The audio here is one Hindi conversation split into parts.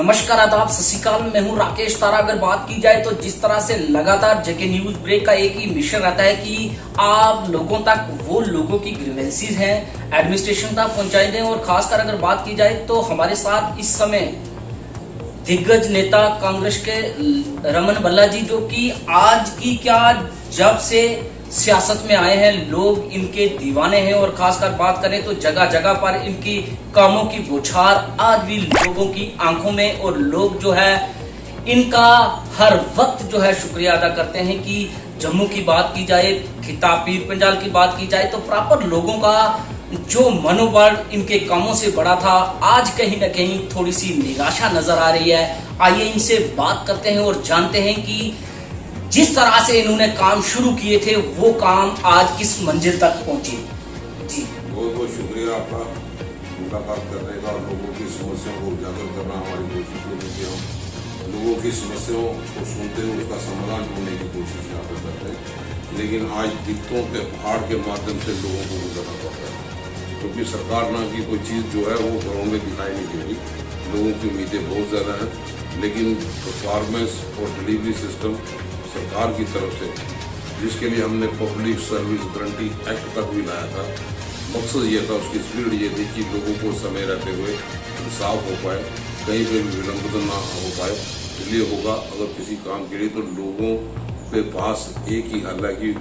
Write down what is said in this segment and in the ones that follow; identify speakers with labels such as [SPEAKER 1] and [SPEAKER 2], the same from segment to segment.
[SPEAKER 1] नमस्कार, आदाब, सत श्री अकाल। मैं हूं राकेश तारा। अगर बात की जाए तो जिस तरह से लगातार जेके न्यूज ब्रेक का एक ही मिशन रहता है कि आप लोगों तक वो लोगों की ग्रीवेंसीज हैं एडमिनिस्ट्रेशन तक पहुंचाई दें। और खासकर अगर बात की जाए तो हमारे साथ इस समय दिग्गज नेता कांग्रेस के रमन भल्ला जी, जो कि आज की क्या जब से सियासत में आए हैं लोग इनके दीवाने हैं। और खासकर बात करें तो जगह जगह पर इनकी कामों की बौछार आज भी लोगों की आंखों में, और लोग जो है इनका हर वक्त जो है शुक्रिया अदा करते हैं। कि जम्मू की बात की जाए, खिताब पीर पंजाल की बात की जाए तो प्रॉपर लोगों का जो मनोबल इनके कामों से बढ़ा था, आज कहीं ना कहीं थोड़ी सी निराशा नजर आ रही है। आइए इनसे बात करते हैं और जानते हैं कि जिस तरह से इन्होंने काम शुरू किए थे वो काम आज किस मंजिल तक पहुंचे। जी
[SPEAKER 2] बहुत बहुत शुक्रिया आपका मुलाकात करने का और लोगों की समस्याओं को उजागर करना हमारी कोशिश होगी कि हम लोगों की समस्याओं को सुनते हुए उसका समाधान ढूंढने की कोशिश यहाँ पर करते हैं। लेकिन आज दिक्कतों के पहाड़ के माध्यम से लोगों को गुजरना पड़ता है, क्योंकि सरकार नाम की कोई चीज़ जो है वो घरों में दिखाई नहीं दे रही। लोगों की उम्मीदें बहुत ज़्यादा हैं, लेकिन परफॉर्मेंस और डिलीवरी सिस्टम सरकार की तरफ से, जिसके लिए हमने पब्लिक सर्विस गारंटी एक्ट तक भी लाया था, मकसद ये था, उसकी स्पीड ये थी कि लोगों को समय रहते हुए इंसाफ हो पाए, कहीं पर भी विलंब ना हो पाए। इसलिए होगा अगर किसी काम के लिए तो लोगों के पास एक ही हल है कि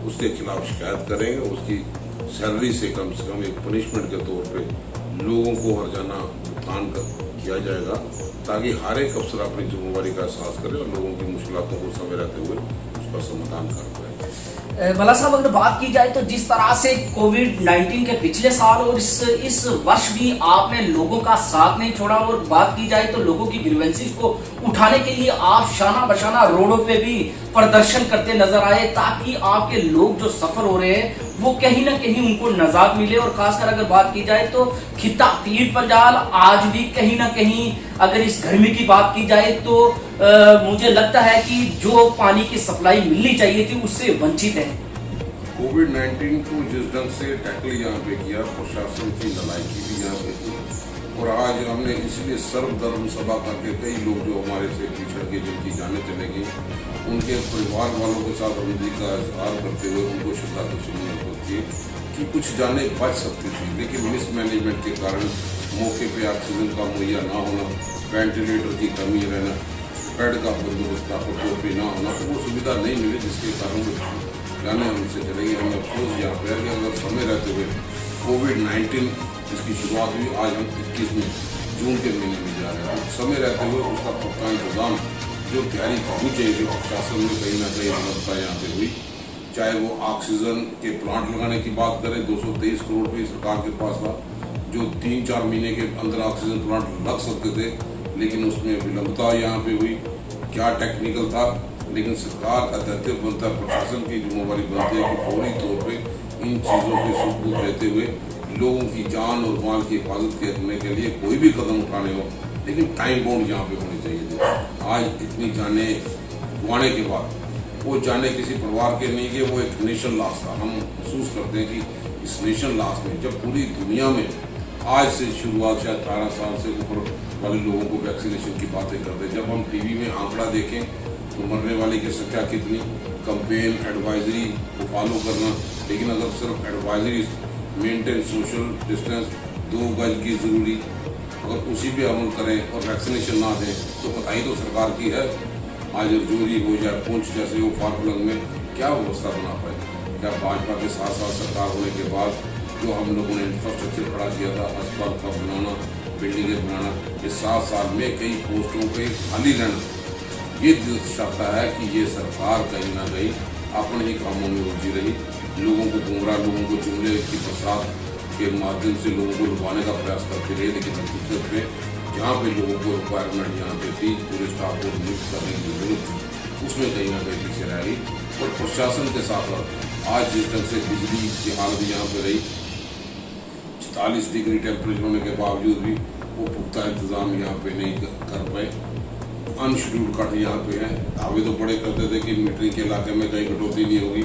[SPEAKER 2] उसके खिलाफ शिकायत करेंगे, उसकी सैलरी से कम एक पनिशमेंट के तौर पे लोगों को हर्जाना भुगतान किया जाएगा, ताकि हर एक अफसर अपनी जिम्मेवारी का एहसास करे और लोगों की मुश्किलों को समय रहते हुए उसका समाधान कर पाए।
[SPEAKER 1] भल्ला साहब, अगर बात की जाए तो जिस तरह से कोविड-19 के पिछले साल और इस वर्ष भी आपने लोगों का साथ नहीं छोड़ा, और बात की जाए तो लोगों की ग्रीवेंसीज को उठाने के लिए आप शाना बशाना रोडों पे भी प्रदर्शन करते नजर आए, ताकि आपके लोग जो सफर हो रहे हैं वो कहीं ना कहीं उनको नजात मिले। और खासकर अगर बात की जाए तो खिता पीर पंजाल आज भी कहीं ना कहीं, अगर इस गर्मी की बात की जाए तो मुझे लगता है कि जो पानी की सप्लाई मिलनी चाहिए थी उससे वंचित है।
[SPEAKER 2] कोविड-19 को जिस ढंग से टैकल यहाँ पे किया, प्रशासन की नलायकी भी यहाँ पे थी। और आज हमने इसलिए सर्वधर्म सभा करके कई लोग जो हमारे से पिछड़ के जिनकी जाने चलेगी, उनके परिवार वालों के साथ हमदर्दी का इजहार करते हुए उनको श्रद्धांजलि अर्पित की कि कुछ जाने बच सकती थी, लेकिन मिसमैनेजमेंट के कारण मौके पे ऑक्सीजन का मुहैया ना होना, वेंटिलेटर की कमी रहना, बेड का बंदोबस्त तौर पर ना होना, तो वो सुविधा नहीं मिली, जिसके कारण जाने हमसे चलेगी। हमें अफसोस यहाँ पे है कि अगर समय रहते हुए कोविड-19 जिसकी शुरुआत हुई, आज हम 21 जून के महीने में जा रहे हैं, समय रहते हुए उसका पुख्ता इंतजाम जो तैयारी होनी चाहिए प्रशासन में कहीं ना कहीं विफलता यहाँ पे हुई। चाहे वो ऑक्सीजन के प्लांट लगाने की बात करें, 223 करोड़ रुपये सरकार के पास था, जो 3-4 महीने के अंदर ऑक्सीजन प्लांट लग सकते थे, लेकिन उसमें विलंबता यहाँ पे हुई। क्या टेक्निकल था, लेकिन सरकार का दायित्व बनता है, प्रशासन की जिम्मेवारी बनती है कि फौरी तौर पर इन चीज़ों के सबूत देते हुए लोगों की जान और माल की हिफाजत करने के लिए कोई भी कदम उठाने हो, लेकिन टाइम बाउंड यहाँ पे होनी चाहिए। आज इतनी जाने गंवाने के बाद वो जाने किसी परिवार के नहीं गए, वो एक नेशन लॉस था। हम महसूस करते हैं कि इस नेशन लॉस में जब पूरी दुनिया में आज से शुरुआत शायद 18 साल से ऊपर वाले लोगों को वैक्सीनेशन की बातें करते हैं, जब हम टीवी में आंकड़ा देखें तो मरने वाले की संख्या कितनी, कंपेन एडवाइजरी को फॉलो करना, लेकिन अगर सिर्फ एडवाइजरी मेंटेन सोशल डिस्टेंस, 2 गज की जरूरी, अगर उसी पे अमल करें और वैक्सीनेशन ना दें तो बताई तो सरकार की है। आज रजौरी हो जाए, पुंछ जैसे वो फार्मलंग में क्या व्यवस्था बना पाए? क्या भाजपा के साथ साथ सरकार होने के बाद जो हम लोगों ने इंफ्रास्ट्रक्चर खड़ा किया था, अस्पताल का बनाना, बिल्डिंगें बनाना, इस 7 साल में कई पोस्टों पे खाली रहना, ये दर्शाता है कि ये सरकार कहीं ना कहीं अपने ही कामों में उलझी रही, लोगों को गुमराह, लोगों को जुमले की बरसात के माध्यम से लोगों को लुभाने का प्रयास करते रहे। लेकिन हकीकत में जहाँ पे लोगों को रिक्वायरमेंट यहाँ पे थी, पूरे स्टाफ को नियुक्त करने की जरूरत थी, उसमें कहीं ना कहीं पीछे रह गई। और प्रशासन के साथ साथ आज जिस ढंग से बिजली की हालत यहाँ पे रही, 44 डिग्री टेम्परेचर होने के बावजूद भी वो पुख्ता इंतजाम यहाँ पे नहीं कर पाए। अनशेड्यूल्ड कट यहाँ पे है। दावे तो बड़े करते थे कि मीटरिंग के इलाके में कहीं कटौती नहीं होगी,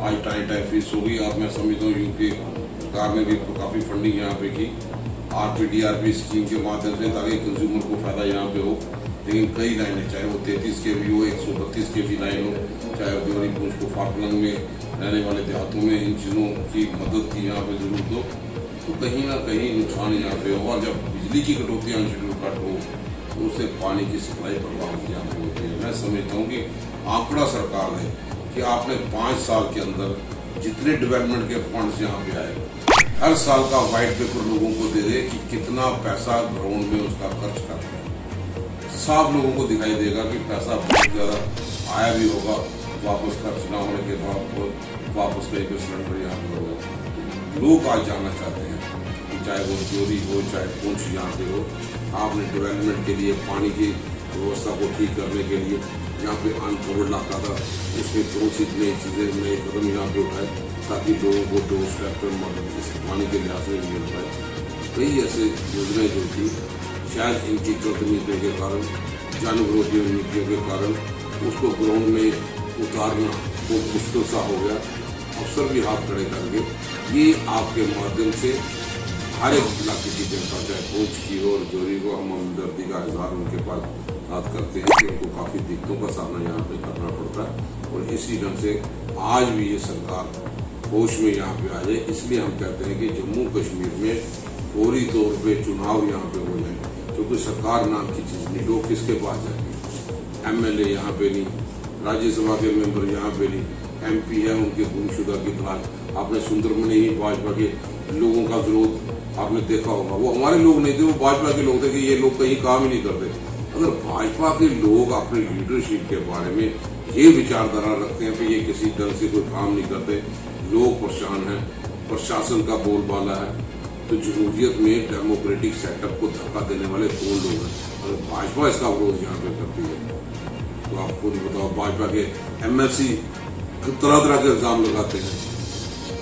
[SPEAKER 2] आज टाइम फीस होगी। अब मैं समझता हूँ यूपी सरकार ने भी काफ़ी फंडिंग यहाँ पे की। RPDRP स्कीम के माध्यम से, ताकि कंज्यूमर को फायदा यहाँ पे हो। लेकिन कई लाइनें, चाहे वो 33 kV हो, 132 kV लाइन हो, चाहे देवरी पुंछ को फाकलंग में रहने वाले देहातों में इन चीज़ों की मदद की यहाँ पे जरूरत हो, तो कहीं ना कहीं नुकसान यहाँ पे हो। और जब बिजली की कटौती अनशेड्यूल कट हो तो उससे पानी की सप्लाई प्रभावित यहाँ पे होती है। मैं समझता हूँ कि आंकड़ा सरकार है कि आपने 5 साल के अंदर जितने डेवलपमेंट के फंड्स यहाँ पे आए, हर साल का व्हाइट पेपर लोगों को दे दे कि कितना पैसा ग्राउंड में उसका खर्च कर रहा है। सब लोगों को दिखाई देगा कि पैसा बहुत ज़्यादा आया भी होगा, वापस खर्च ना होने के बाद वापस कहीं पे सिलेंडर यहाँ पे होगा। लोग आज जानना चाहते हैं कि चाहे वो चोरी हो, चाहे पुंछ यहाँ पे हो, आपने डेवलपमेंट के लिए पानी की व्यवस्था को ठीक करने के लिए यहाँ पे अनकवर्ड लाता था, उसमें कौन सी नई चीज़ें, नए कदम यहाँ पे उठाए ताकि लोगों को डोर स्टेप पर मदद इस पानी के लिहाज से मिल पाए। कई ऐसे योजनाएं जो थी, शायद इनकी गलत नीतियों के कारण, जनविरोधी नीतियों के कारण उसको ग्राउंड में उतारना वो मुश्किल सा हो गया। अफसर भी हाथ खड़े करके ये आपके माध्यम से हर एक इलाके की जनता, चाहे पुंछ की हो, जोरी को, हम हमदर्दी का इजहार उनके पास बात करते हैं कि उनको काफ़ी दिक्कतों का सामना यहाँ पे करना पड़ता है। और इसी ढंग से आज भी ये सरकार होश में यहाँ पे आ जाए, इसलिए हम कहते हैं कि जम्मू कश्मीर में फौरी तौर पे चुनाव यहाँ पे हो जाए, क्योंकि सरकार नाम की चीज़ नहीं। लोग किसके पास जाएंगे? MLA यहाँ पे नहीं, राज्यसभा के मेंबर यहाँ पे नहीं, MP है उनके गुमशुदा की तलाश। आपने सुंदरमणि ही भाजपा के लोगों का विरोध आपने देखा होगा, वो हमारे लोग नहीं थे, वो भाजपा के लोग थे कि ये लोग कहीं काम ही नहीं करते। अगर भाजपा के लोग अपने लीडरशिप के बारे में ये विचारधारा रखते हैं कि ये किसी ढंग से कोई काम नहीं करते, लोग परेशान हैं, प्रशासन का बोलबाला है, तो जमहूरियत में डेमोक्रेटिक सेटअप को धक्का देने वाले कौन लोग हैं? अगर भाजपा इसका विरोध यहाँ पे करती है तो आप खुद बताओ, भाजपा के MLC तरह तरह के इल्जाम लगाते हैं,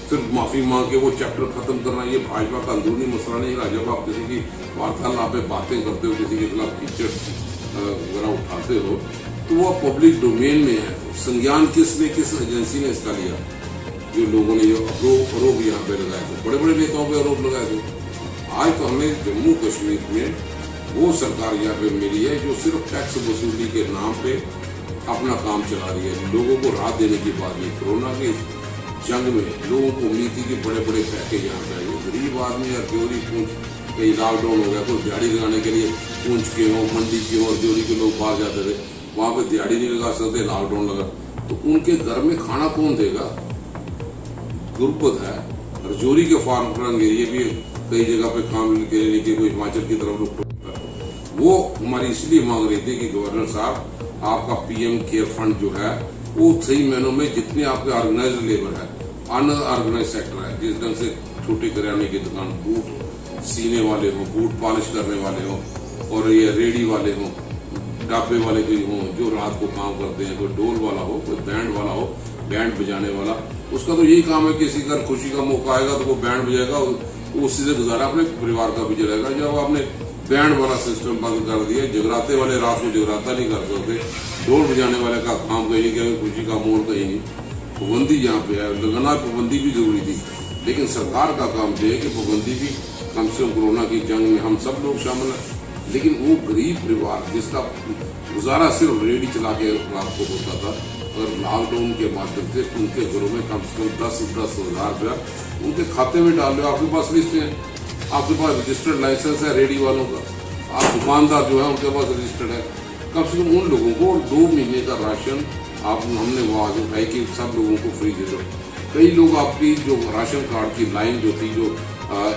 [SPEAKER 2] सिर्फ माफी मांग के वो चैप्टर खत्म करना, ये भाजपा का अंदरूनी मसला नहीं रहा। जब आप किसी की वार्तालाप में बातें करते हो, किसी के खिलाफ कीचड़ वगैरह उठाते हो, तो वो पब्लिक डोमेन में है। संज्ञान किस एजेंसी ने इसका लिया? जो लोगों ने जो आरोप यहाँ पे लगाए थे, बड़े बड़े नेताओं पे आरोप लगाए थे। आज तो हमें जम्मू कश्मीर में वो सरकार यहाँ पे मिली है जो सिर्फ टैक्स वसूली के नाम पे अपना काम चला रही है। लोगों को राहत देने की बात नहीं। कोरोना के जंग में लोगों को उम्मीद थी कि बड़े बड़े पैकेज यहाँ पे आएंगे। गरीब आदमी या जोरी पुंछ, कहीं लॉकडाउन हो गया, कोई दिहाड़ी लगाने के लिए पुंछ के हो, मंडी के हो और जोरी के लोग बाहर जाते थे, वहां पे दिहाड़ी नहीं लगा सकते, लॉकडाउन लगा, तो उनके घर में खाना कौन देगा? गुरबत है। और जोरी के फार्म रंग एरिए भी कई जगह पे काम के लिए लेके कोई हिमाचल की तरफ रुक, वो हमारी इसलिए मांग रही थी कि गवर्नर साहब, आपका PM केयर फंड जो है वो सही महीनों में जितने आपके ऑर्गेनाइज लेबर है, अनऑर्गेनाइज सेक्टर है, जिस ढंग से छोटे किराने की दुकान, बूट सीने वाले हो, बूट पॉलिश करने वाले हो, और ये रेडी वाले हो, ढाबे वाले कोई हो जो रात को काम करते हैं, कोई डोल वाला हो, कोई बैंड वाला हो, बैंड बजाने वाला, उसका तो यही काम है, किसी का खुशी का मौका आएगा तो वो बैंड बजाएगा, उसी से गुजारा अपने परिवार का भी चलेगा। जब आपने बैंड वाला सिस्टम बंद कर दिया, जगराते वाले रात को जगराता नहीं कर सकते, ढोल बजाने वाले का काम कहीं नहीं, खुशी का मोड़ कहीं नहीं, पाबंदी यहाँ पे है। लगाना पाबंदी भी जरूरी थी, लेकिन सरकार का काम है कि पाबंदी भी कम से कम कोरोना की जंग में हम सब लोग शामिल हैं, लेकिन वो गरीब परिवार जिसका गुजारा सिर्फ रेडी चला के रात को होता था, अगर लॉकडाउन के माध्यम से उनके घरों में कम से कम 10,000 रुपया उनके खाते में डाल लो। आपके पास लिस्ट है, आपके पास रजिस्टर्ड लाइसेंस है रेडी वालों का, आप दुकानदार जो है उनके पास रजिस्टर्ड है, कम से कम उन लोगों को 2 महीने का राशन आप हमने वो आगे उठाई कि सब लोगों को फ्री दे दो। कई लोग आपकी जो राशन कार्ड की लाइन जो थी, जो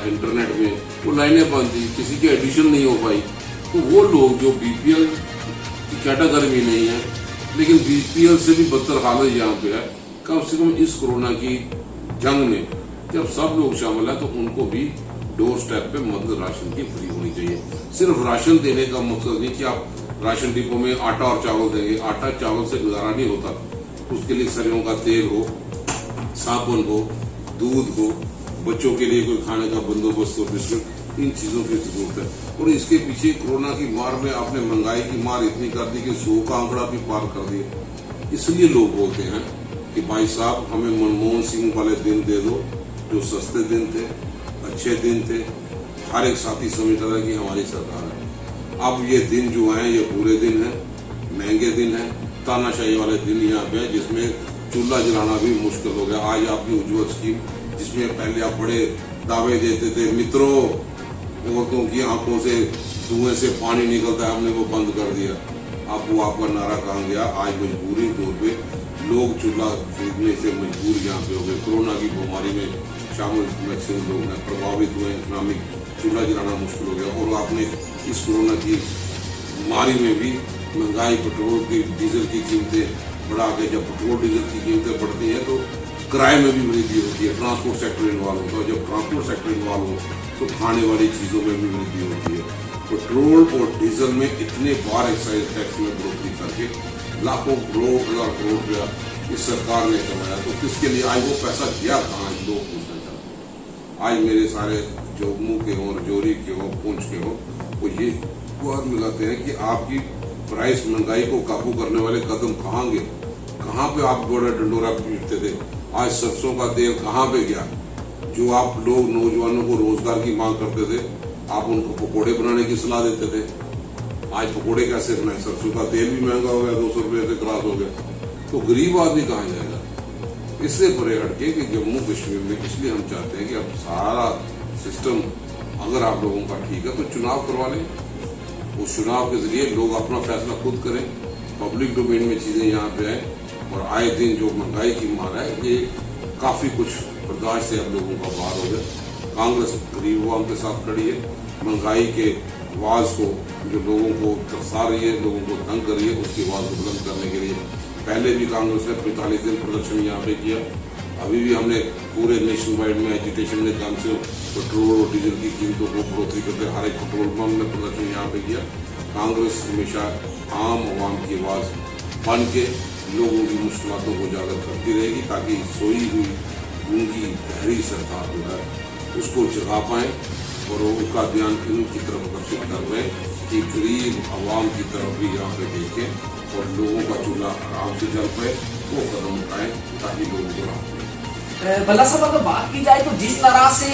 [SPEAKER 2] इंटरनेट में वो लाइनें बंद थी, किसी की एडिशन नहीं हो पाई, तो वो लोग जो BPL कैटेगरी में नहीं है, लेकिन BPL से भी बदतर हालत यहाँ पे है, कम से कम इस कोरोना की जंग में जब सब लोग शामिल है तो उनको भी डोर स्टेप पे मदद राशन की फ्री होनी चाहिए। सिर्फ राशन देने का मकसद नहीं कि आप राशन डिपो में आटा और चावल देंगे, आटा चावल से गुजारा नहीं होता, उसके लिए सरसों का तेल हो, साबुन हो, दूध हो, बच्चों के लिए कोई खाने का बंदोबस्त हो, बिस्कुट, इन चीजों की जरूरत है। और इसके पीछे कोरोना की मार में आपने महंगाई की मार इतनी कर दी कि 100 का आंकड़ा भी पार कर दिया। इसलिए लोग बोलते हैं कि भाई साहब हमें मनमोहन सिंह वाले दिन दे दो, जो सस्ते दिन थे, अच्छे दिन थे, हर एक साथी समझता था कि हमारी सरकार है। अब ये दिन जो हैं ये बुरे दिन हैं, महंगे दिन हैं, तानाशाही वाले दिन यहाँ पे है, जिसमें चूल्हा जलाना भी मुश्किल हो गया। आज आपकी उज्ज्वल स्कीम, जिसमें पहले आप बड़े दावे देते थे, मित्रों औरतों की आंखों से धुएं से पानी निकलता है, हमने वो बंद कर दिया। अब वो आपका नारा कहाँ गया? आज मजबूरी तौर पे लोग चूल्हा खरीदने से मजबूर यहाँ पे हो गए। कोरोना की बीमारी में शामिल मैक्सिमम लोग हैं, प्रभावित हुए, इकोनॉमिक चूल्हा जलाना मुश्किल हो गया। और आपने इस कोरोना की बीमारी में भी महंगाई, पेट्रोल की, डीजल की कीमतें बढ़ा के, जब पेट्रोल डीजल की कीमतें बढ़ती हैं तो किराए में भी वृद्धि होती है। ट्रांसपोर्ट सेक्टर इन्वॉल्व होता है, जब ट्रांसपोर्ट सेक्टर इन्वॉल्व हो तो खाने वाली चीज़ों में भी वृद्धि होती है। पेट्रोल और डीजल में इतने बार एक्साइज टैक्स में बढ़ोतरी करके लाखों करोड़, हजार करोड़ रुपया इस सरकार ने कमाया, तो किसके लिए? आज वो पैसा गया कहाँ? लोग पूछना चाहते हैं। आज मेरे सारे जम्मू के हों, रजौरी के हों, पुंछ के हों, वो ये गुहार मिलाते हैं कि आपकी प्राइस महंगाई को काबू करने वाले कदम कहाँ गए? कहाँ पे आप बड़ा डंडोरा पीटते थे? आज सरसों का तेल कहाँ पे गया? जो आप लोग नौजवानों को रोजगार की मांग करते थे, आप उनको पकोड़े बनाने की सलाह देते थे। आज पकोड़े कैसे बनाए? सरसों का तेल भी महंगा हो गया, 200 रुपये से क्रॉस हो गया। तो गरीब आदमी कहाँ जाएगा? इससे परे हटके कि जम्मू कश्मीर में, इसलिए हम चाहते हैं कि अब सारा सिस्टम अगर आप लोगों का ठीक है तो चुनाव करवा लें। उस चुनाव के जरिए लोग अपना फैसला खुद करें, पब्लिक डोमेन में चीजें यहाँ पे आए। और आए दिन जो महंगाई की मार है, ये काफी कुछ बर्दाश्त से अब लोगों का बाहर हो गया। कांग्रेस गरीब अवाम के साथ खड़ी है। महंगाई के आवाज को, जो लोगों को तरसा रही है, लोगों को तंग कर रही है, उसकी आवाज को बुलंद करने के लिए पहले भी कांग्रेस ने 45 दिन प्रदर्शन यहाँ पे किया। अभी भी हमने पूरे नेशन वाइड में एजिटेशन ने काम से पेट्रोल और डीजल की कीमतों को बढ़ोतरी करके हर एक पेट्रोल पंप में प्रदर्शन यहाँ पे किया। कांग्रेस हमेशा आम आवाम की आवाज बन के लोगों की मुश्किलों को उजागर करती रहेगी, ताकि सोई हुई गूंगी बहरी सरकार जो है उसको जगा पाए और उनका ध्यान इनकी तरफ आकर्षित कर रहे कि गरीब आवाम की तरफ भी यहाँ पे देखें और लोगों का चूल्हा आराम से जल पाए, वो कदम उठाएं ताकि लोगों को राहत मिले।
[SPEAKER 1] भल्ला साहब, अगर बात की जाए तो जिस तरह से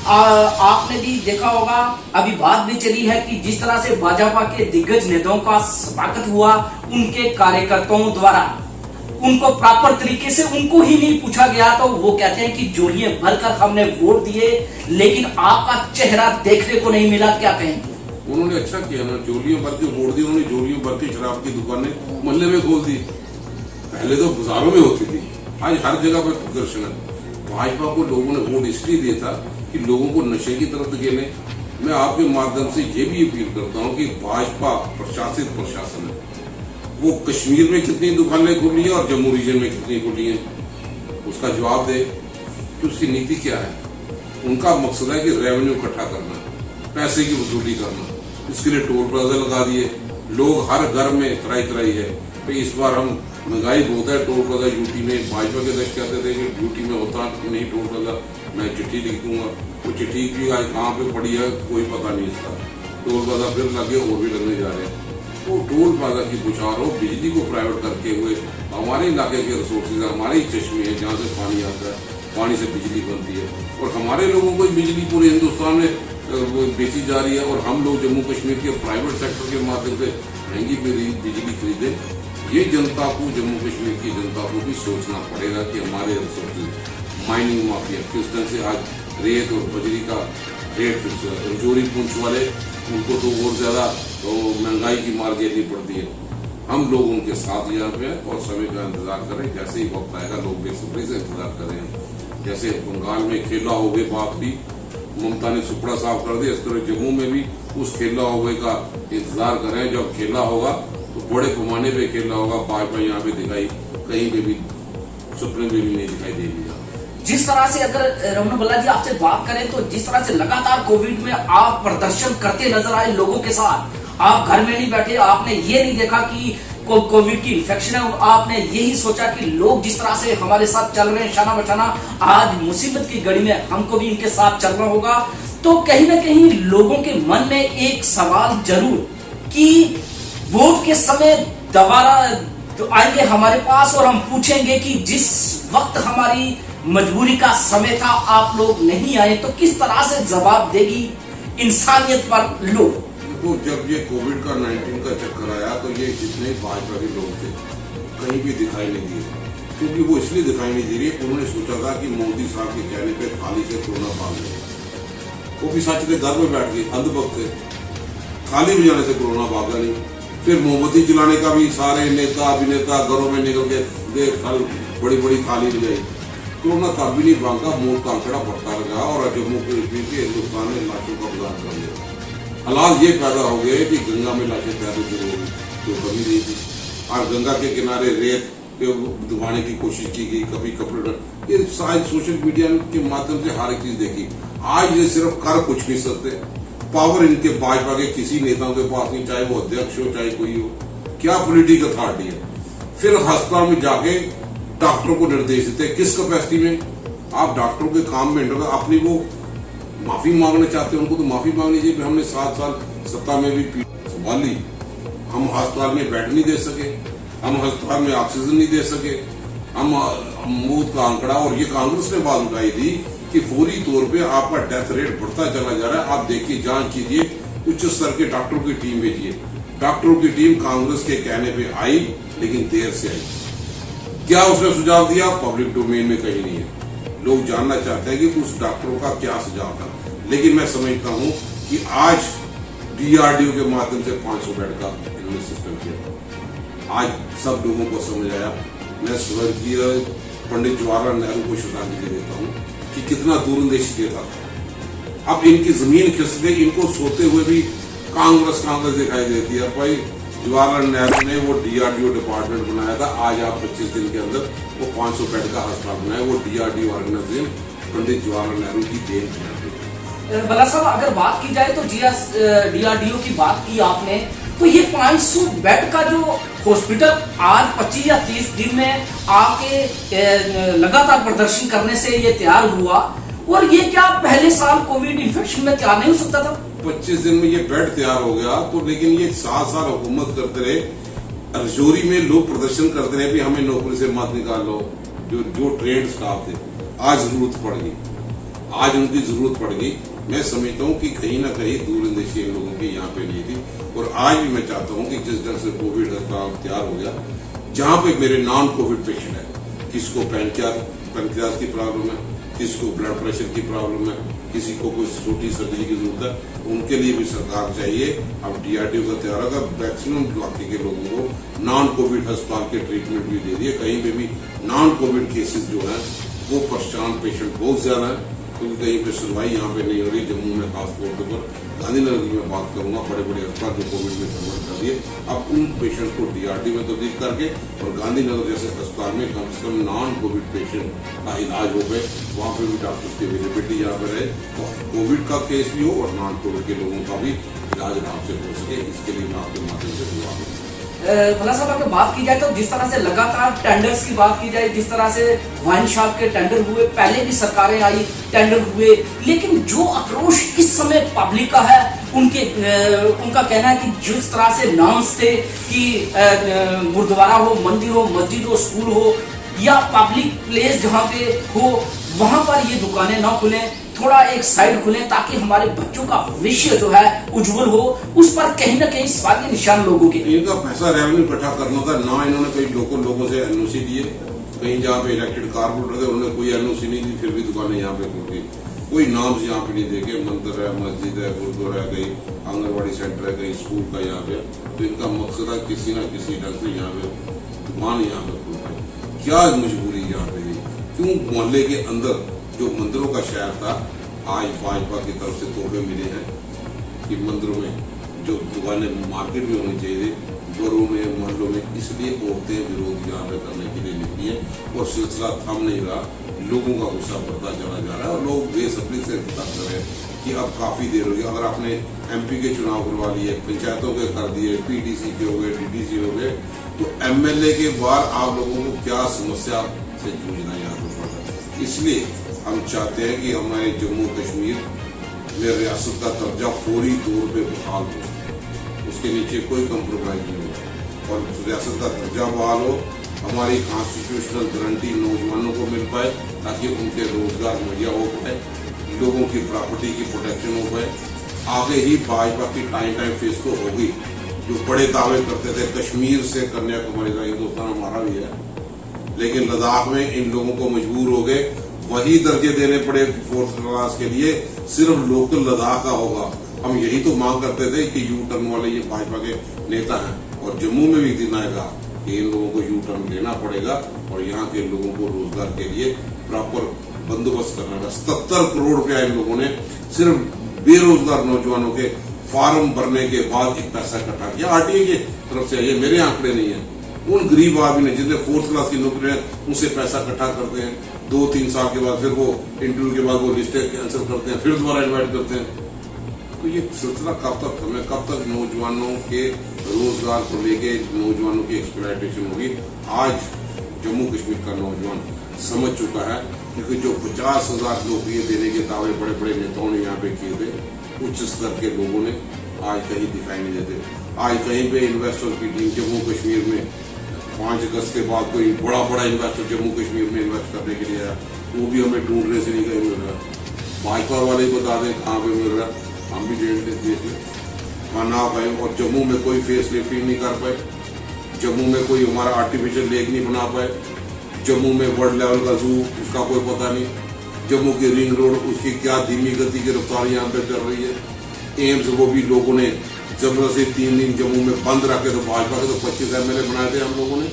[SPEAKER 1] आपने भी देखा होगा, अभी बात भी चली है कि जिस तरह से भाजपा के दिग्गज नेताओं का स्वागत हुआ उनके कार्यकर्ताओं द्वारा, उनको प्रॉपर तरीके से उनको ही नहीं पूछा गया, तो वो कहते हैं कि जोड़ियां भरकर हमने वोट दिए लेकिन आपका चेहरा देखने को नहीं मिला। क्या कहेंगे?
[SPEAKER 2] उन्होंने अच्छा किया ना, जोड़ियों भर के वोट दिए। उन्होंने जोड़ियों भर के शराब की दुकानें मोहल्ले में खोल दी। पहले तो बाजारों में होती थी, आज हर जगह पर प्रदर्शन है। भाजपा को लोगों ने वोट इसलिए दिया था कि लोगों को नशे की तरफ धकेलें। मैं आपके माध्यम से ये भी अपील करता हूँ कि भाजपा प्रशासित प्रशासन है, वो कश्मीर में कितनी दुकानें खुली है और जम्मू रीजन में कितनी खुली है, उसका जवाब दे कि उसकी नीति क्या है। उनका मकसद है कि रेवेन्यू इकट्ठा करना, पैसे की वसूली करना। इसके लिए टोल प्लाजा लगा दिए, लोग हर घर में तराई तराई है। तो इस बार हम महंगाई बहुत है, टोल प्लाजा यूटी में, भाजपा के अध्यक्ष कहते थे कि यूटी में होता नहीं टोल प्लाजा, मैं चिट्ठी लिख दूंगा। वो चिट्ठी भी आज कहाँ पे पड़ी है कोई पता नहीं इसका। टोल प्लाजा फिर लगे और भी लगने जा रहे हैं। तो टोल प्लाजा की बुछार हो, बिजली को प्राइवेट करके हुए हमारे इलाके के रिसोर्सेज, हमारे चश्मे हैं जहाँ से पानी आता है, पानी से बिजली बनती है और हमारे लोगों को बिजली पूरे हिंदुस्तान में बेची जा रही है। और हम लोग जम्मू कश्मीर के प्राइवेट सेक्टर के माध्यम से महंगी बिजली खरीदे। ये जनता को, जम्मू कश्मीर की जनता को भी सोचना पड़ेगा कि हमारे रिसोर्सेज, माइनिंग माफिया किस तरह से आज रेत और बजरी का रेट फिक्स है। रजौरी पुंछ वाले, उनको तो और ज्यादा महंगाई की मार झेलनी पड़ती है। हम लोग उनके साथ यहाँ पे हैं और समय का इंतजार करें। जैसे ही वक्त आएगा लोग बेसब्री से इंतजार करें। जैसे बंगाल में खेला हो गए बात भी ममता ने सुपड़ा साफ कर दिया, इस तरह जम्मू में भी उस खेला हुए का इंतजार करें। जब खेला होगा तो बड़े पैमाने पे खेला होगा। भाजपा यहाँ पे दिखाई कहीं पे भी सपने में भी नहीं दिखाई देगी।
[SPEAKER 1] जिस तरह से अगर रमन भल्ला जी आपसे बात करें तो जिस तरह से लगातार कोविड में आप प्रदर्शन करते नजर आए लोगों के साथ, आप घर में नहीं बैठे, आपने ये नहीं देखा कि कोविड की इन्फेक्शन है, आपने यही सोचा कि लोग जिस तरह से हमारे साथ चल रहे हैं शाना बशाना, आज मुसीबत की घड़ी में हमको भी इनके साथ चलना होगा। तो कहीं ना कहीं लोगों के मन में एक सवाल जरूर कि वोट के समय दोबारा आएंगे हमारे पास और हम पूछेंगे कि जिस वक्त हमारी मजबूरी का समय था आप लोग नहीं आए, तो किस तरह से जवाब देगी इंसानियत पर लो।
[SPEAKER 2] देखो, जब ये कोविड का 19 का चक्कर आया तो ये जितने भाजपा के लोग थे कहीं भी दिखाई नहीं दिए, क्योंकि वो इसलिए दिखाई नहीं दे रही, उन्होंने सोचा था कि मोदी साहब के कहने पे थाली से कोरोना भाग गए। वो भी सच थे, घर में बैठ गए, अंधभक्त थे, थाली बजाने से कोरोना भागा नहीं। फिर मोमबत्ती जलाने का भी सारे नेता अभिनेता घरों में निकल के देख बड़ी बड़ी थाली बजाई, कोरोना तब भी नहीं भागा, मौत का आंकड़ा बढ़ता लगा और जम्मू कश्मीर के हिंदुस्तान में लाशों का बाजार कर दिया। हालात ये पैदा हो गए कि गंगा में लाशें तैरनी शुरू हो गई, तो कभी नहीं थी, और गंगा के किनारे रेत दबाने की कोशिश की गई, कभी कपड़े, ये शायद सोशल मीडिया के माध्यम से हर एक चीज देखी। आज ये सिर्फ कर कुछ नहीं सकते, पावर इनके भाजपा के किसी नेताओं के पास नहीं, चाहे वो अध्यक्ष हो चाहे कोई हो, क्या पॉलिटिकल अथॉरिटी है। फिर अस्पताल में जाके डॉक्टरों को निर्देश देते, किस कैपेसिटी में आप डॉक्टरों के काम में अपनी वो माफी मांगना चाहते हैं, उनको तो माफी मांगनी चाहिए। हमने 7 साल सत्ता में भी संभाली, हम अस्पताल में बेड नहीं दे सके, हम अस्पताल में ऑक्सीजन नहीं दे सके, हम मौत का आंकड़ा, और ये कांग्रेस ने बात उठाई थी कि फौरी तौर पे आपका डेथ रेट बढ़ता चला जा रहा है, आप देखिए, जांच कीजिए, उच्च स्तर के डॉक्टरों की टीम भेजिए। डॉक्टरों की टीम कांग्रेस के कहने पे आई, लेकिन देर से आई। क्या उसने सुझाव दिया, पब्लिक डोमेन में कहीं नहीं है, लोग जानना चाहते हैं कि उस डॉक्टरों का क्या सुझाव था। लेकिन मैं समझता हूं कि आज DRDO के माध्यम से 500 बेड का इन्होंने सिस्टम किया, आज सब लोगों को समझ आया। मैं स्वर्गीय पंडित जवाहरलाल नेहरू को श्रद्धांजलि देता हूं कि कितना दूरंदेशी नेता था। अब इनकी जमीन खिसक गई, इनको सोते हुए भी कांग्रेस दिखाई देती है। भाई, जवाहरलाल नेहरू ने वो DRDO डिपार्टमेंट बनाया था, आज आप 25 दिन के अंदर वो 500 बेड का अस्पताल बनाया, वो DRDO ऑर्गेनाइजेशन पंडित जवाहरलाल नेहरू की देन है।
[SPEAKER 1] भला साहब, अगर बात की जाए तो DRDO की बात की आपने, तो ये 500 बेड का जो हॉस्पिटल आज 25 या 30 दिन में आके लगातार प्रदर्शन करने से ये तैयार हुआ, और ये क्या पहले साल कोविड इन्फेक्शन में तैयार नहीं हो सकता था?
[SPEAKER 2] 25 दिन में ये बेड तैयार हो गया, तो लेकिन ये 7 साल हुकूमत करते रहे, रजौरी में लोग प्रदर्शन करते रहे भी हमें नौकरी से मत निकाल लो, जो ट्रेंड स्टाफ थे। आज जरूरत पड़ गई, आज उनकी जरूरत पड़ गई। मैं समझता हूँ कि कहीं ना कहीं दूरंदेशी इन लोगों की यहाँ पे नहीं थी, और आज भी मैं चाहता हूँ कि जिस ढंग से कोविड अस्पताल तैयार हो गया, जहाँ पे मेरे नॉन कोविड पेशेंट है, किसको पैनक्रियाज की प्रॉब्लम है, किसको ब्लड प्रेशर की प्रॉब्लम है, किसी को कोई छोटी सर्जरी की जरूरत है, उनके लिए भी सरकार चाहिए। अब DRDO का तैयार होगा, मैक्सिमम इलाके के लोगों को नॉन कोविड अस्पताल के ट्रीटमेंट भी दे दिए। कहीं पे भी नॉन कोविड केसेस जो है वो परेशान पेशेंट बहुत ज्यादा है, क्योंकि कहीं पे सुनवाई यहाँ पे नहीं हो रही। जम्मू में खास तौर पर गांधीनगर की मैं बात करूंगा, बड़े बड़े अस्पताल जो कोविड में कन्वर्ट कर दिए, अब उन पेशेंट को DRDO में तब्दील करके और गांधीनगर जैसे अस्पताल में कम से कम नॉन कोविड पेशेंट का इलाज हो गए, वहाँ पे भी डॉक्टर्स की अवेलेबिलिटी यहाँ पे रहे, और कोविड का केस भी हो और नॉन कोविड के लोगों का भी इलाज आराम से हो सके। इसके लिए मैं आपके माध्यम से दुआ करूँ।
[SPEAKER 1] भला साहब, अगर बात की जाए तो जिस तरह से लगातार टेंडर्स की बात की जाए, जिस तरह से वाइन शॉप के टेंडर हुए, पहले भी सरकारें आई, टेंडर हुए, लेकिन जो आक्रोश इस समय पब्लिक का है, उनका कहना है कि जिस तरह से नॉर्म्स थे कि गुरुद्वारा हो, मंदिर हो, मस्जिद हो, स्कूल हो या पब्लिक प्लेस जहाँ पे हो, वहां पर ये दुकानें ना खुलें, थोड़ा एक साइड खुले ताकि हमारे बच्चों का भविष्य जो है उज्जवल हो, उस पर कहीं ना कहीं सवाल के निशान लोगों के।
[SPEAKER 2] इनका पैसा रेवेन्यू इकट्ठा करना था ना, इन्होंने कई लोगों से NOC दिए, कहीं जहाँ पे इलेक्टेड कारपोरेटर थे उन्होंने कोई NOC नहीं दी, फिर भी दुकानें यहाँ पे खुल गई, कोई नाम यहाँ पे नहीं देखे, मंदिर है, मस्जिद है, गुरुद्वारा है, कहीं आंगनबाड़ी सेंटर है, कहीं स्कूल का यहाँ पे, तो इनका मकसद है किसी न किसी ढंग से यहाँ पे दुकान यहाँ पे खुल गई। क्या मजबूरी यहाँ पे, क्यों मोहल्ले के अंदर जो मंदिरों का शहर था, आज भाजपा की तरफ से तोहफे मिले हैं कि मंदिरों में जो दुकानें मार्केट में होनी चाहिए, घरों में, मोहल्लों में, इसलिए औरतें विरोध यहाँ पे करने के लिए निकली है, और सिलसिला थम नहीं रहा, लोगों का गुस्सा बढ़ता चला जा रहा है, और लोग बेसब्री से इंतजार कर रहे हैं कि अब काफी देर हो गई। अगर आपने MP के चुनाव करवा लिए, पंचायतों के कर दिए, PDC के हो गए, DDC हो गए, तो MLA के बाद आप लोगों को क्या समस्या से जूझना यहाँ पे पड़ रहा है। इसलिए हम चाहते हैं कि हमारे जम्मू कश्मीर में रियासत का दर्जा फौरी तौर पे बहाल हो, उसके नीचे कोई कंप्रोमाइज नहीं हो, और रियासत का दर्जा बहाल हो, हमारी कॉन्स्टिट्यूशनल गारंटी नौजवानों को मिल पाए ताकि उनके रोजगार मुहैया हो पाए, लोगों की प्रॉपर्टी की प्रोटेक्शन हो पाए, आगे ही भाजपा की टाइम फेस तो होगी। जो बड़े दावे करते थे कश्मीर से कन्याकुमारी का हिंदुस्तान हमारा भी है, लेकिन लद्दाख में इन लोगों को मजबूर हो गए, वही दर्जे देने पड़े फोर्थ क्लास के लिए, सिर्फ लोकल लद्दाख का होगा। हम यही तो मांग करते थे कि यू टर्न वाले ये भाजपा के नेता हैं, और जम्मू में भी दिन आएगा कि इन लोगों को यू टर्न लेना पड़ेगा और यहाँ के लोगों को रोजगार के लिए प्रॉपर बंदोबस्त करना होगा। 77 करोड़ रुपया इन लोगों ने सिर्फ बेरोजगार नौजवानों के फार्म भरने के बाद एक पैसा इकट्ठा किया आरटीए की तरफ से। ये मेरे आंकड़े नहीं है, उन गरीब आदमी ने जिन्हें फोर्थ क्लास की नौकरी है उनसे पैसा इकट्ठा करते हैं। 2-3 साल के बाद फिर वो इंटरव्यू के बाद वो लिस्टें कैंसिल करते हैं, फिर दोबारा इन्वाइट करते हैं। तो ये सिलसिला कब तक हमें, कब तक नौजवानों के रोजगार को लेके नौजवानों की एक्सप्लॉयटेशन होगी? आज जम्मू कश्मीर का नौजवान समझ चुका है, क्योंकि जो 50,000 नौकरियां देने के दावे बड़े बड़े नेताओं ने यहाँ पे किए थे, उच्च स्तर के लोगों ने आज कहीं दिखाई नहीं देते। आज कहीं पे इन्वेस्टर की टीम जम्मू कश्मीर में 5 अगस्त के बाद कोई बड़ा इन्वेस्टर जम्मू कश्मीर में इन्वेस्ट करने के लिए आया, वो भी हमें ढूंढने से नहीं कहीं मिल रहा। भाजपा वाले बता दें कहाँ पे मिल रहा, हम भी देख लें ना पाए। और जम्मू में कोई फेस लिफ्टिंग नहीं कर पाए, जम्मू में कोई हमारा आर्टिफिशियल लेक नहीं बना पाए, जम्मू में वर्ल्ड लेवल का जू उसका कोई पता नहीं, जम्मू की रिंग रोड उसकी क्या धीमी गति की रफ्तार यहाँ पे चल रही है। एम्स वो भी लोगों ने जबरदस्ती 3 दिन जम्मू में बंद रखे, तो भाजपा के तो 25 MLA बनाए थे हम लोगों ने,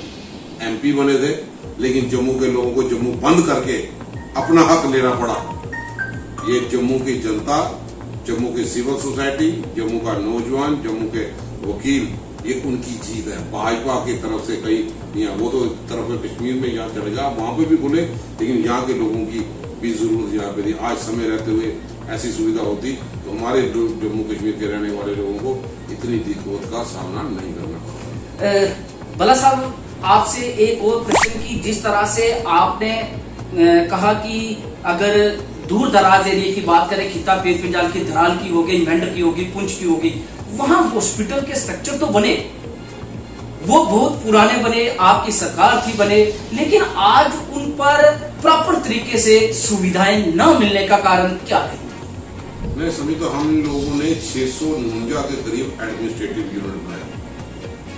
[SPEAKER 2] MP बने थे, लेकिन जम्मू के लोगों को जम्मू बंद करके अपना हक लेना पड़ा। ये जम्मू की जनता, जम्मू की सिविल सोसाइटी, जम्मू का नौजवान, जम्मू के वकील, ये उनकी जीत है। भाजपा की तरफ से कहीं यहाँ, वो तो तरफ कश्मीर में यहाँ चलेगा, वहां पे भी खुले, लेकिन यहाँ के लोगों की भी जरूरत यहाँ पे थी। आज समय रहते हुए ऐसी सुविधा होती तो हमारे जम्मू कश्मीर के रहने वाले लोगों को इतनी दिक्कत का सामना नहीं करना।
[SPEAKER 1] भला साहब, आपसे एक और प्रश्न की, जिस तरह से आपने कहा कि अगर दूर दराज एरिया की बात करें, खिता पीर पंजाल की, धराल की होगी, मेंढर की होगी, पुंछ की होगी, वहां हॉस्पिटल के स्ट्रक्चर तो बने, वो बहुत पुराने बने, आपकी सरकार थी बने, लेकिन आज उन पर प्रॉपर तरीके से सुविधाएं न मिलने का कारण क्या है?
[SPEAKER 2] मैं समझता हम लोगों ने 649 के करीब एडमिनिस्ट्रेटिव यूनिट बनाया,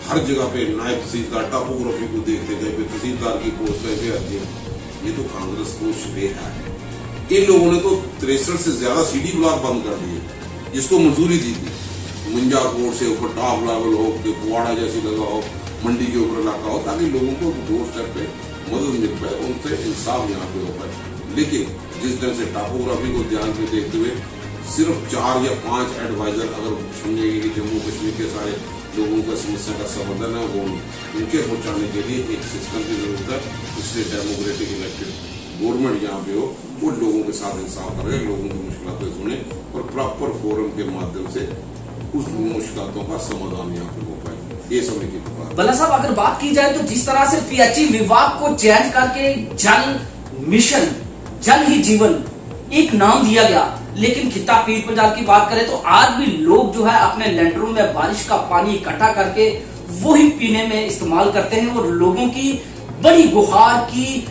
[SPEAKER 2] हर जगह पे नायब तहसीलदार, टॉपोग्राफी को देखते गए, तहसीलदार की पोस्ट कैसे आती है, ये तो कांग्रेस को श्रेय है। इन लोगों ने तो 63 से ज्यादा CD ब्लॉक बंद कर दिए, जिसको मंजूरी दी थी। मुंजा कोर्ट से ऊपर टॉप लेवल हो, कुआड़ा जैसी जगह हो, मंडी के ऊपर इलाका हो, ताकि लोगों को डोर स्टेप पे मदद मिल पाए, उनसे इंसाफ यहाँ पे हो पाए। लेकिन जिस तरह से टॉपोग्राफी को ध्यान में देखते हुए सिर्फ 4 या 5 एडवाइजर अगर समझेंगे कि जम्मू कश्मीर के सारे लोगों का समस्या का समाधान है, वो उनके पहुंचाने के लिए एक सिस्टम की जरूरत है। इसलिए डेमोक्रेटिक इलेक्टेड गवर्नमेंट यहाँ पे हो, वो लोगों के साथ इंसाफ करे, लोगों की मुश्किलें सुने और प्रॉपर फोरम के माध्यम से उस मुश्किलों का समाधान यहाँ पे हो पाए। ये समय की बात।
[SPEAKER 1] भला साहब, अगर बात की जाए तो जिस तरह से PHE विभाग को चेंज करके जल मिशन, जल ही जीवन एक नाम दिया गया, लेकिन खिता पीर पंजाल की बात करें तो आज भी लोग जो है अपने लैंडरों में बारिश का पानी इकट्ठा करके वो ही पीने में इस्तेमाल करते हैं, और लोगों की बड़ी गुहार की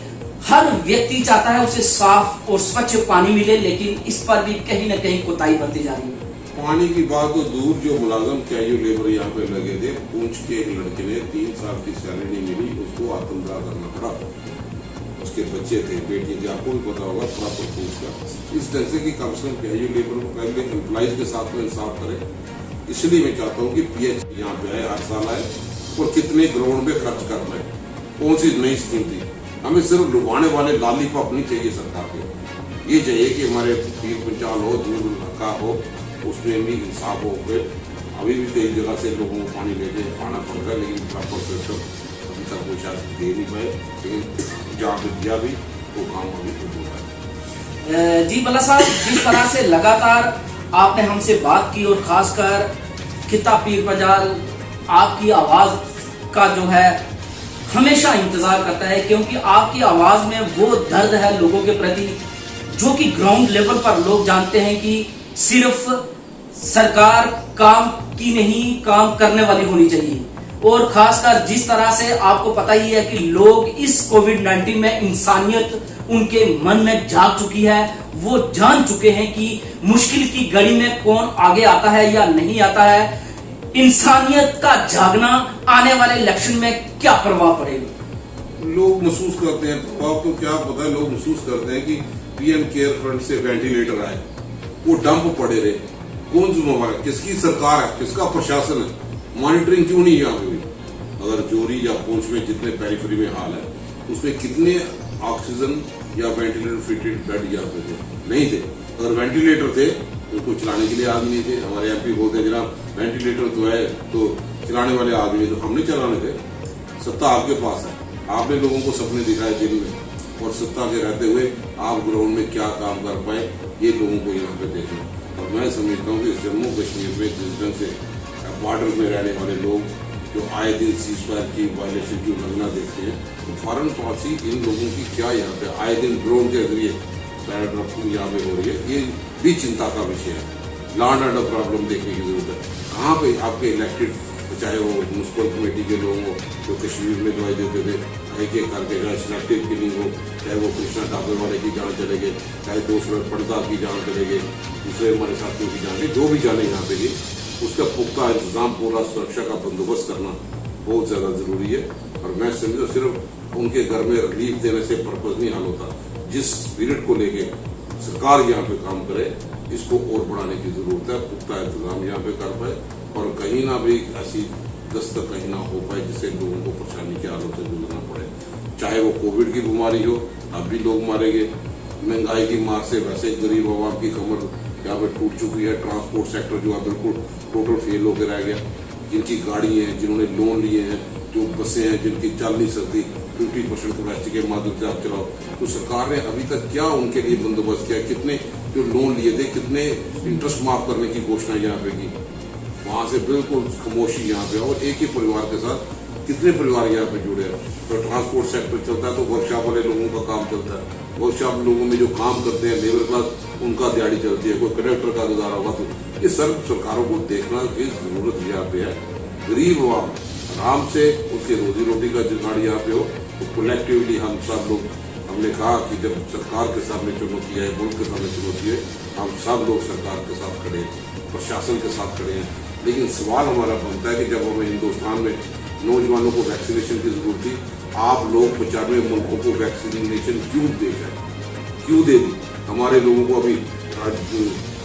[SPEAKER 1] हर व्यक्ति चाहता है उसे साफ और स्वच्छ पानी मिले, लेकिन इस पर भी कहीं न कहीं कोताही बरती जा रही है।
[SPEAKER 2] पानी की बात तो दूर, जो मुलाजम कैजुअल लेबर यहाँ पे लगे थे, पूंछ के एक लड़के ने 3 साल की सैलरी नहीं मिली, उसको आत्मदाह करना पड़ा। उसके बच्चे थे, बेटी थी, आपको भी पता होगा प्रॉपर पूंछ का। इस तरह से कि कम से कम कैजुअल लेबर को पहले एम्प्लॉइज के साथ तो इंसाफ करे। इसलिए मैं चाहता हूँ कि PHE यहाँ पे आए, हर साल आए, और कितने ग्राउंड पे खर्च कर रहे, कौन सी नई स्कीम थी। हमें सिर्फ लुभाने वाले लॉलीपॉप नहीं चाहिए सरकार के, ये चाहिए कि हमारे पीर पंचाल हो, दूर इलाका हो, उसमें भी इंसाफ हो गए। अभी भी कई जगह से लोगों को पानी लेके आना पड़ रहा है, लेकिन प्रॉपर सिस्टम अभी तक वो शायद दे नहीं पाए, लेकिन जहाँ पे दिया भी वो काम अभी तो हो रहा है।
[SPEAKER 1] जी भला साहब, जिस तरह से लगातार आपने हमसे बात की, और खासकर खिता पीर पंजाल आपकी आवाज का जो है हमेशा इंतजार करता है, क्योंकि आपकी आवाज में वो दर्द है लोगों के प्रति, जो कि ग्राउंड लेवल पर लोग जानते हैं कि सिर्फ सरकार काम की नहीं, काम करने वाली होनी चाहिए। और खासकर जिस तरह से आपको पता ही है कि लोग इस कोविड-19 में इंसानियत उनके मन में जाग चुकी है। वो जान चुके हैं कि मुश्किल की घड़ी में कौन आगे आता है या नहीं आता है। इंसानियत का जागना आने वाले इलेक्शन में क्या प्रभाव पड़ेगा?
[SPEAKER 2] लोग महसूस करते हैं प्रभाव, तो क्या पता है, लोग महसूस करते हैं कि पीएम केयर फंड से वेंटिलेटर आए, वो डंप पड़े रहे। कौन जिम्मेवार है? किसकी सरकार है? किसका प्रशासन है? मॉनिटरिंग क्यों नहीं यहाँ पे हुई? अगर जोरी या पूंछ में जितने पेरिफेरी में हाल है, उसमें कितने ऑक्सीजन या वेंटिलेटर फिटेड बेड यहाँ पे थे? नहीं थे। अगर वेंटिलेटर थे तो उसको चलाने के लिए आदमी नहीं थे। हमारे एमपी बोलते हैं जनाब वेंटिलेटर तो है, तो चलाने वाले आदमी, तो हमने चलाने थे। सत्ता आपके पास है, आपने लोगों को सपने दिखाए दिन में, और सत्ता के रहते हुए आप ग्राउंड में क्या काम कर पाए, ये लोगों को यहाँ पे देखना। और मैं समझता हूँ कि जम्मू कश्मीर में जिस ढंग से बॉर्डर में रहने वाले लोग जो आए दिन सीज फायर की वायलेशन की उल्लंघना देखते हैं, तो फॉरेन पॉलिसी इन लोगों की क्या यहाँ पे आए दिन ड्रोन के जरिए पैराड्राफ्टिंग यहाँ पे हो रही है, ये भी चिंता का विषय है। लॉ एंड ऑर्डर प्रॉब्लम देखने की जरूरत है। कहाँ पे आपके इलेक्टेड, चाहे वो म्यूनसिपल कमेटी के लोग हो जो कश्मीर में दवाई देते थे, एक एक करके सिलेक्टिव किलिंग हो, चाहे वो कृष्णा ढाबे वाले की जान चले गए, चाहे दूसरे पड़दा की जान चले गए, दूसरे हमारे साथियों की जान, जो भी जाने यहाँ पे गई, उसका पुख्ता इंतजाम, पूरा सुरक्षा का बंदोबस्त करना बहुत ज्यादा जरूरी है। और मैं समझता सिर्फ उनके घर में रिलीफ देने से पर्पज नहीं हल होता। जिस स्पिरिट को लेके सरकार यहाँ पे काम करे, इसको और बढ़ाने की जरूरत है। पुख्ता इंतजाम यहाँ पे कर पाए और कहीं ना भी ऐसी दस्तक कहीं ना हो पाए जिससे लोगों को परेशानी के हालों से गुजरना पड़े। चाहे वो कोविड की बीमारी हो, अब भी लोग मारेंगे। महंगाई की मार से वैसे गरीब आवाम की कमर यहाँ पे टूट चुकी है। ट्रांसपोर्ट सेक्टर जो है बिल्कुल टोटल फेल होकर रह गया। जिनकी गाड़ी है, जिन्होंने लोन लिए हैं, जो बसें हैं जिनकी चल नहीं सकती, 50% कैपेसिटी के माध्यम से आप चलाओ, तो सरकार ने अभी तक क्या उनके लिए बंदोबस्त किया? कितने जो लोन लिए थे, कितने इंटरेस्ट माफ करने की घोषणा यहाँ पे की? वहां से बिल्कुल खामोशी यहाँ पे। और एक ही परिवार के साथ कितने परिवार यहाँ पे जुड़े हैं? तो ट्रांसपोर्ट सेक्टर चलता है तो वर्कशॉप वाले लोगों का काम चलता है। वर्कशॉप लोगों में जो काम करते हैं लेबर क्लास, उनका दिहाड़ी चलती है। कोई कंडक्टर का गुजारा होगा, तो ये सब सरकारों को देखना की जरूरत यहाँ पे है। गरीब आवाम आराम से उसकी रोजी रोटी का जुगाड़ यहाँ पे हो, तो कलेक्टिवली हम सब लोग, हमने कहा कि जब सरकार के सामने चुनौती है, मुल्क के सामने चुनौती है, हम सब लोग सरकार के साथ खड़े हैं, प्रशासन के साथ खड़े हैं। लेकिन सवाल हमारा बनता है कि जब हमें हिंदुस्तान में नौजवानों को वैक्सीनेशन की जरूरत थी, आप लोग 95 मुल्कों को वैक्सीनेशन क्यों दे गए, क्यों दे दी? हमारे लोगों को अभी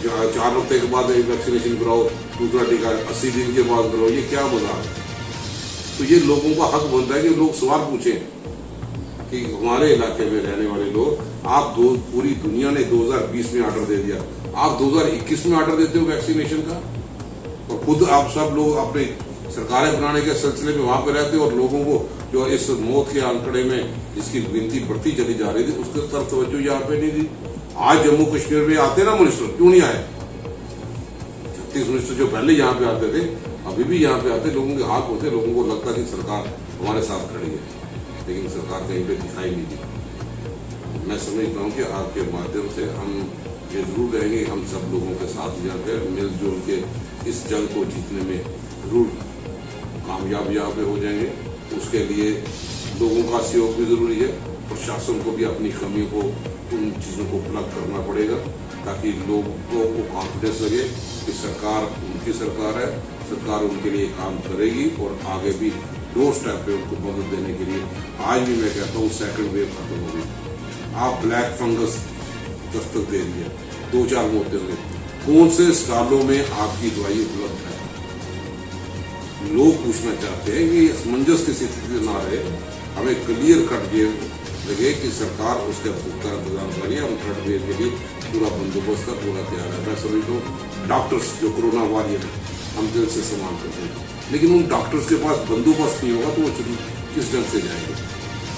[SPEAKER 2] 4 हफ्ते के बाद वैक्सीनेशन कराओ, दूसरा टीका 80 दिन के बाद कराओ, ये क्या मजाक है? तो ये लोगों का हक बनता है कि लोग सवाल पूछें कि हमारे इलाके में रहने वाले लोग, आप पूरी दुनिया ने 2020 में ऑर्डर दे दिया, आप 2021 में ऑर्डर देते हो वैक्सीनेशन का, और खुद आप सब लोग अपने सरकारें बनाने के सिलसिले में वहां पे रहते हो, और लोगों को जो इस मौत के आंकड़े में जिसकी गिनती बढ़ती चली जा रही थी, उसके तरफ तवज्जो यहाँ पे नहीं दी। आज जम्मू कश्मीर में आते ना मिनिस्टर, क्यों नहीं आए? 36 मिनिस्टर जो पहले यहाँ पे आते थे, अभी भी यहाँ पे आते, लोगों के हाथ होते, लोगों को लगता कि सरकार हमारे साथ खड़ी है, लेकिन सरकार कहीं पे दिखाई नहीं दी। मैं समझता हूँ कि आपके माध्यम से हम ये जरूर रहेंगे, हम सब लोगों के साथ यहाँ पे मिलजुल के इस जंग को जीतने में जरूर कामयाब यहाँ पे हो जाएंगे। उसके लिए लोगों का सहयोग भी जरूरी है, प्रशासन को भी अपनी कमियों को, उन चीजों को प्लग करना पड़ेगा, ताकि लोगों को कॉन्फिडेंस लगे कि सरकार उनकी सरकार है, सरकार उनके लिए काम करेगी और आगे भी डोर स्टेप पे उनको मदद देने के लिए। आज भी मैं कहता हूँ सेकंड वेव खत्म हो गई, आप ब्लैक फंगस दस्तक दे रही है, 2-4 मौतें हुए, कौन से स्टालों में आपकी दवाई उपलब्ध है? लोग पूछना चाहते हैं कि असमंजस की स्थिति ना रहे, हमें क्लियर कट ये लगे कि सरकार उसके पुख्ता इंतजाम करिए। हम थर्ड वेव के लिए पूरा बंदोबस्त का पूरा तैयार है। मैं समझता हूँ डॉक्टर्स जो कोरोना वॉरियर है, हम दिल से सम्मान करते हैं, लेकिन उन डॉक्टर्स के पास बंदोबस्त नहीं होगा तो वो किस ढंग से जाएंगे?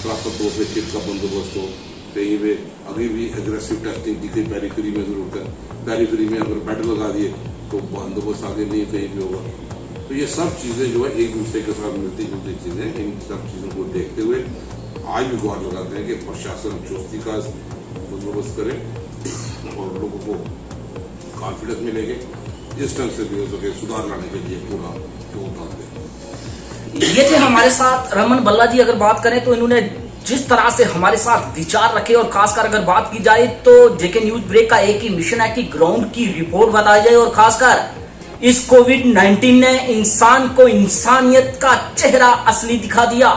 [SPEAKER 2] प्रॉपर तौर पर किट का बंदोबस्त हो, कहीं पे अभी भी एग्रेसिव टेस्टिंग की कहीं पेरिफेरी में जरूरत है, पेरिफेरी में अगर बेड लगा दिए तो बंदोबस्त आगे नहीं कहीं भी होगा। तो ये सब चीजें जो है एक दूसरे के साथ मिलती जुलती चीजें, इन सब चीजों को देखते हुए आज भी गुहार लगाते हैं कि प्रशासन चुस्ती का बंदोबस्त करे और लोगों को कॉन्फिडेंस मिलेंगे, जिस ढंग से भी हो सके सुधार लाने के लिए पूरा योगदान दें।
[SPEAKER 1] ये थे हमारे साथ रमन बल्ला जी। अगर बात करें तो इन्होंने जिस तरह से हमारे साथ विचार रखे और खासकर अगर बात की जाए तो जेके न्यूज ब्रेक का एक ही मिशन है कि ग्राउंड की रिपोर्ट बताई जाए और खासकर इस कोविड-19 ने इंसान को इंसानियत का चेहरा असली दिखा दिया।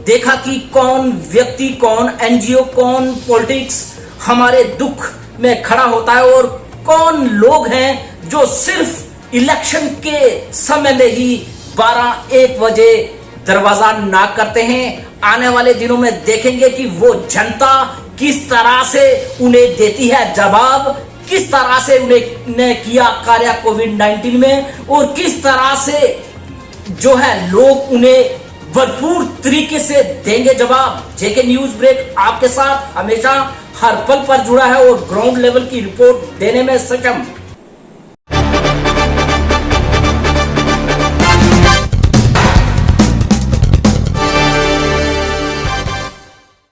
[SPEAKER 1] देखा कि कौन व्यक्ति, कौन एनजीओ, कौन पॉलिटिक्स हमारे दुख में खड़ा होता है और कौन लोग हैं जो सिर्फ इलेक्शन के समय में ही 12-1 बजे दरवाजा नॉक करते हैं। आने वाले दिनों में देखेंगे कि वो जनता किस तरह से उन्हें देती है जवाब, किस तरह से उन्हें किया कार्य कोविड-19 में और किस तरह से जो है लोग उन्हें भरपूर तरीके से देंगे जवाब। जेके न्यूज ब्रेक आपके साथ हमेशा हर पल पर जुड़ा है और ग्राउंड लेवल की रिपोर्ट देने में सक्षम।